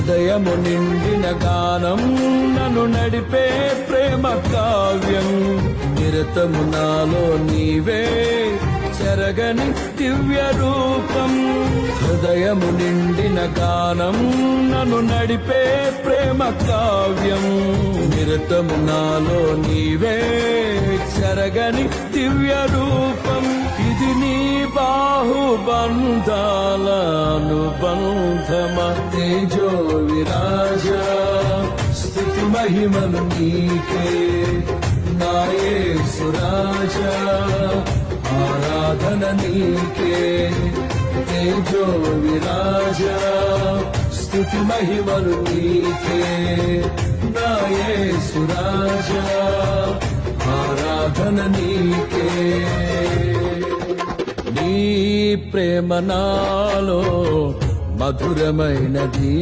హృదయము నిండిన గానం నన్ను నడిపే ప్రేమ కావ్యం నిరతము నాలో నీవే చెరగని దివ్య రూపం హృదయము నిండిన గానం నన్ను నడిపే ప్రేమ కావ్యం నిరతము నాలో నీవే చెరగని దివ్య రూపం ఇది నీ బాహుబంధాల అనుబంధమ తేజో విరాజ స్తుతి మహిమలు నీకే నాయే సురాజ ఆరాధన నీకే తేజో విరాజ స్తుతి మహిమలు నీకే నాయే సురాజ ఆరాధన నీకే నీ ప్రేమ నాలో మధురమైనది